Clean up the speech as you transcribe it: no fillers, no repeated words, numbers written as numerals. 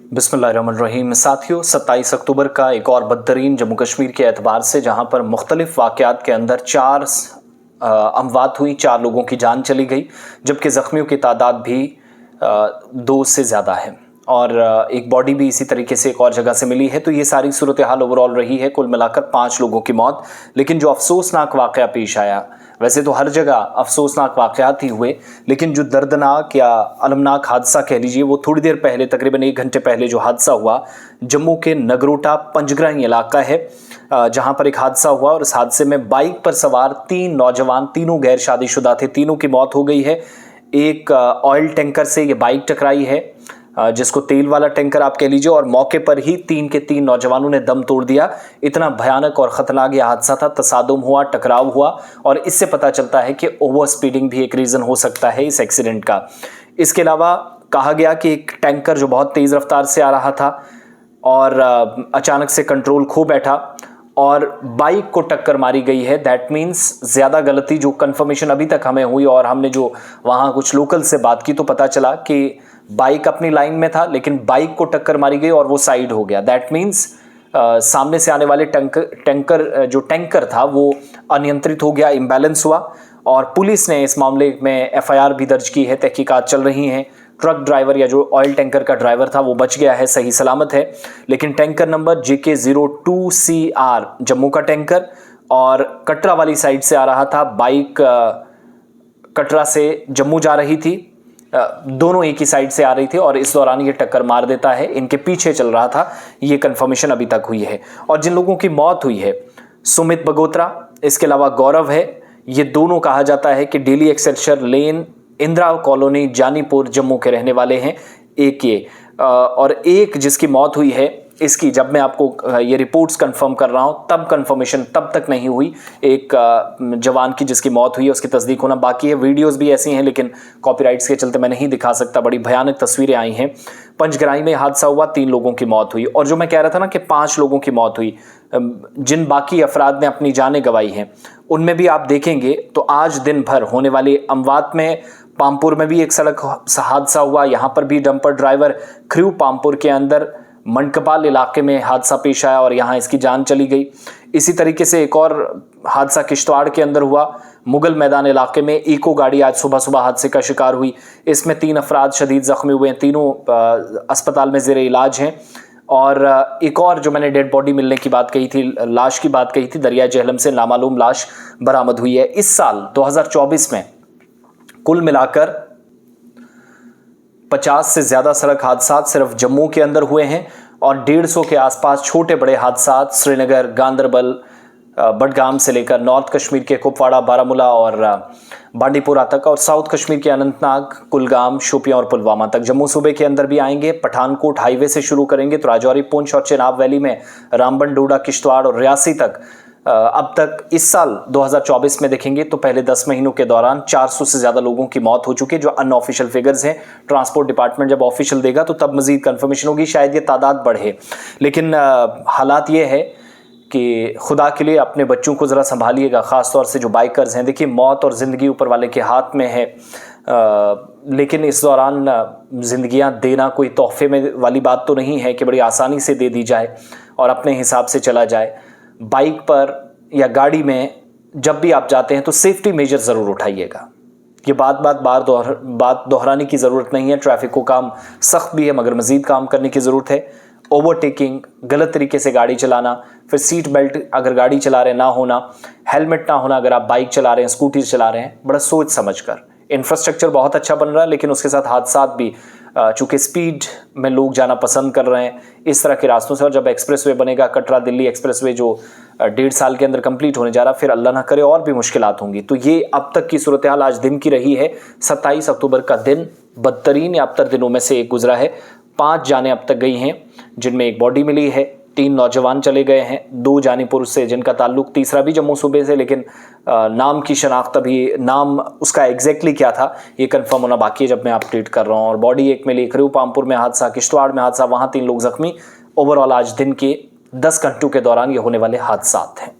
बिस्मिल्लाहिर्रहमानिर्रहीम। साथियों, 27 अक्टूबर का एक और बदतरीन जम्मू कश्मीर के एतबार से, जहां पर मुख्तलिफ वाक़यात के अंदर 4 अमवात हुई, 4 लोगों की जान चली गई, जबकि ज़ख्मियों की तादाद भी 2 से ज़्यादा है और एक बॉडी भी इसी तरीके से एक और जगह से मिली है। तो ये सारी सूरत हाल ओवरऑल रही है, कुल मिलाकर 5 लोगों की मौत। लेकिन जो अफसोसनाक वाक़या पेश आया, वैसे तो हर जगह अफसोसनाक वाक़यात ही हुए, लेकिन जो दर्दनाक या अलमनाक हादसा कह लीजिए, वो थोड़ी देर पहले, तकरीबन 1 घंटे पहले जो हादसा हुआ, जम्मू के नगरोटा पंजग्राही इलाका है, जहां पर एक हादसा हुआ और इस हादसे में बाइक पर सवार 3 नौजवान, तीनों गैर शादीशुदा थे, तीनों की मौत हो गई है। एक ऑयल टैंकर से ये बाइक टकराई है, जिसको तेल वाला टैंकर आप कह लीजिए, और मौके पर ही 3 के 3 नौजवानों ने दम तोड़ दिया। इतना भयानक और खतरनाक यह हादसा था। तसादुम हुआ, टकराव हुआ, और इससे पता चलता है कि ओवर स्पीडिंग भी एक रीज़न हो सकता है इस एक्सीडेंट का। इसके अलावा कहा गया कि एक टैंकर जो बहुत तेज़ रफ्तार से आ रहा था और अचानक से कंट्रोल खो बैठा और बाइक को टक्कर मारी गई है। दैट मीन्स ज़्यादा गलती, जो कंफर्मेशन अभी तक हमें हुई और हमने जो वहाँ कुछ लोकल से बात की, तो पता चला कि बाइक अपनी लाइन में था, लेकिन बाइक को टक्कर मारी गई और वो साइड हो गया। दैट मीन्स सामने से आने वाले टैंकर था वो अनियंत्रित हो गया, इम्बैलेंस हुआ, और पुलिस ने इस मामले में FIR भी दर्ज की है, तहकीकात चल रही हैं। ट्रक ड्राइवर या जो ऑयल टैंकर का ड्राइवर था वो बच गया है, सही सलामत है, लेकिन टैंकर नंबर JK02CR जम्मू का टैंकर और कटरा वाली साइड से आ रहा था। बाइक कटरा से जम्मू जा रही थी, दोनों एक ही साइड से आ रही थी और इस दौरान ये टक्कर मार देता है। इनके पीछे चल रहा था, ये कंफर्मेशन अभी तक हुई है। और जिन लोगों की मौत हुई है, सुमित बगोत्रा, इसके अलावा गौरव है, ये दोनों कहा जाता है कि डेली एक्सेलशियर लेन, इंदिरा कॉलोनी, जानीपुर, जम्मू के रहने वाले हैं। एक ये और एक जिसकी मौत हुई है, इसकी जब मैं आपको ये रिपोर्ट्स कंफर्म कर रहा हूँ, तब कंफर्मेशन तब तक नहीं हुई। एक जवान की जिसकी मौत हुई है, उसकी तस्दीक होना बाकी है। वीडियोस भी ऐसी हैं, लेकिन कॉपीराइट्स के चलते मैं नहीं दिखा सकता। बड़ी भयानक तस्वीरें आई हैं। पंचग्राही में हादसा हुआ, 3 लोगों की मौत हुई, और जो मैं कह रहा था ना कि 5 लोगों की मौत हुई, जिन बाकी अफराद ने अपनी जानें गंवाई हैं, उनमें भी आप देखेंगे तो आज दिन भर होने वाले अमवात में पामपुर में भी एक सड़क हादसा हुआ, यहाँ पर भी डंपर ड्राइवर ख्रू पामपुर के अंदर मनकपाल इलाके में हादसा पेश आया और यहाँ इसकी जान चली गई। इसी तरीके से एक और हादसा किश्तवाड़ के अंदर हुआ, मुगल मैदान इलाके में इको गाड़ी आज सुबह सुबह हादसे का शिकार हुई। इसमें 3 अफराद शदीद जख्मी हुए हैं, तीनों अस्पताल में ज़ेरे इलाज हैं। और एक और जो मैंने डेड बॉडी मिलने की बात कही थी, लाश की बात कही थी, दरिया जेहलम से नामालूम लाश बरामद हुई है। इस साल 2024 में कुल मिलाकर 50 से ज़्यादा सड़क हादसा सिर्फ जम्मू के अंदर हुए हैं और 150 के आसपास छोटे बड़े हादसा श्रीनगर, गांदरबल, बडगाम से लेकर नॉर्थ कश्मीर के कुपवाड़ा, बारामूला और बांडीपुरा तक, और साउथ कश्मीर के अनंतनाग, कुलगाम, शोपियां और पुलवामा तक। जम्मू सूबे के अंदर भी आएंगे, पठानकोट हाईवे से शुरू करेंगे तो राजौरी, पुंछ और चेनाब वैली में रामबन, डोडा, किश्तवाड़ और रियासी तक। अब तक इस साल 2024 में देखेंगे तो पहले 10 महीनों के दौरान 400 से ज़्यादा लोगों की मौत हो चुकी है, जो अनऑफिशियल फिगर्स हैं। ट्रांसपोर्ट डिपार्टमेंट जब ऑफिशियल देगा तो तब मजीद कंफर्मेशन होगी, शायद ये तादाद बढ़े। लेकिन हालात ये है कि खुदा के लिए अपने बच्चों को ज़रा संभालिएगा, ख़ास तौर से जो बाइकर्स हैं। देखिए, मौत और ज़िंदगी ऊपर वाले के हाथ में है, लेकिन इस दौरान ज़िंदगियां देना कोई तोहफे में वाली बात तो नहीं है कि बड़ी आसानी से दे दी जाए और अपने हिसाब से चला जाए। बाइक पर या गाड़ी में जब भी आप जाते हैं तो सेफ्टी मेजर ज़रूर उठाइएगा। ये बात दोहराने की ज़रूरत नहीं है। ट्रैफिक को काम सख्त भी है, मगर मज़ीद काम करने की ज़रूरत है। ओवरटेकिंग, गलत तरीके से गाड़ी चलाना, फिर सीट बेल्ट अगर गाड़ी चला रहे ना होना, हेलमेट ना होना अगर आप बाइक चला रहे हैं, स्कूटी चला रहे हैं, बड़ा सोच समझ कर। इंफ्रास्ट्रक्चर बहुत अच्छा बन रहा है, लेकिन उसके साथ हादसा भी, चूँकि स्पीड में लोग जाना पसंद कर रहे हैं इस तरह के रास्तों से, और जब एक्सप्रेसवे बनेगा, कटरा दिल्ली एक्सप्रेसवे जो 1.5 साल के अंदर कंप्लीट होने जा रहा, फिर अल्लाह ना करे और भी मुश्किलात होंगी। तो ये अब तक की सूरत हाल आज दिन की रही है। 27 अक्टूबर का दिन बदतरीन या अबतर दिनों में से एक गुजरा है। 5 जानें अब तक गई हैं, जिनमें एक बॉडी मिली है, 3 नौजवान चले गए हैं, 2 जानीपुर से जिनका ताल्लुक, तीसरा भी जम्मू सूबे से, लेकिन नाम की शनाख्त अभी, नाम उसका एग्जैक्टली क्या था ये कंफर्म होना बाकी है जब मैं अपडेट कर रहा हूँ। और बॉडी एक मिली, ख्रू पामपुर में हादसा, किश्तवाड़ में हादसा, वहाँ 3 लोग जख्मी। ओवरऑल आज दिन के 10 घंटों के दौरान ये होने वाले हादसात हैं।